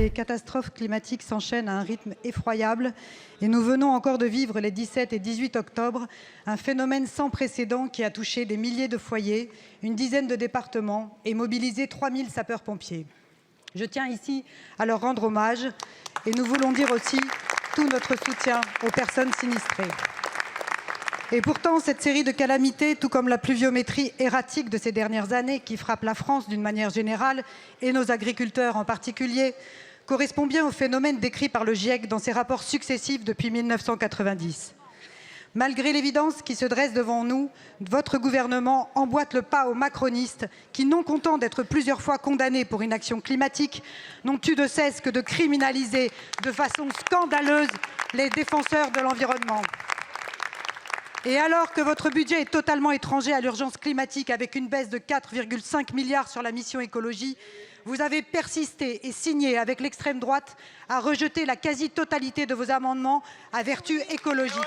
les catastrophes climatiques s'enchaînent à un rythme effroyable et nous venons encore de vivre les 17 et 18 octobre, un phénomène sans précédent qui a touché des milliers de foyers, une dizaine de départements et mobilisé 3000 sapeurs-pompiers. Je tiens ici à leur rendre hommage et nous voulons dire aussi tout notre soutien aux personnes sinistrées. Et pourtant, cette série de calamités, tout comme la pluviométrie erratique de ces dernières années qui frappe la France d'une manière générale et nos agriculteurs en particulier, correspond bien au phénomène décrit par le GIEC dans ses rapports successifs depuis 1990. Malgré l'évidence qui se dresse devant nous, votre gouvernement emboîte le pas aux macronistes qui, non contents d'être plusieurs fois condamnés pour inaction climatique, n'ont eu de cesse que de criminaliser de façon scandaleuse les défenseurs de l'environnement. Et alors que votre budget est totalement étranger à l'urgence climatique avec une baisse de 4,5 milliards sur la mission écologie, vous avez persisté et signé avec l'extrême droite à rejeter la quasi-totalité de vos amendements à vertu écologique.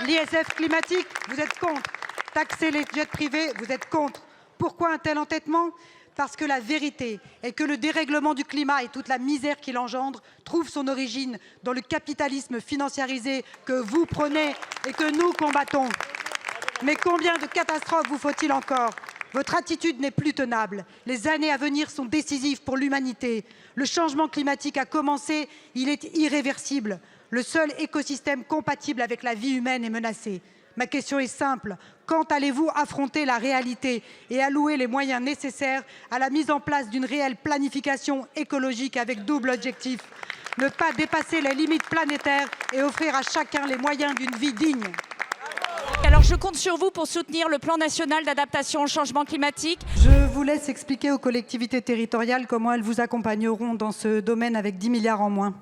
L'ISF climatique, vous êtes contre. Taxer les jets privés, vous êtes contre. Pourquoi un tel entêtement ? Parce que la vérité est que le dérèglement du climat et toute la misère qu'il engendre trouvent son origine dans le capitalisme financiarisé que vous prônez et que nous combattons. Mais combien de catastrophes vous faut-il encore ? Votre attitude n'est plus tenable. Les années à venir sont décisives pour l'humanité. Le changement climatique a commencé, il est irréversible. Le seul écosystème compatible avec la vie humaine est menacé. Ma question est simple. Quand allez-vous affronter la réalité et allouer les moyens nécessaires à la mise en place d'une réelle planification écologique avec double objectif ? Ne pas dépasser les limites planétaires et offrir à chacun les moyens d'une vie digne. Alors je compte sur vous pour soutenir le plan national d'adaptation au changement climatique. Je vous laisse expliquer aux collectivités territoriales comment elles vous accompagneront dans ce domaine avec 10 milliards en moins.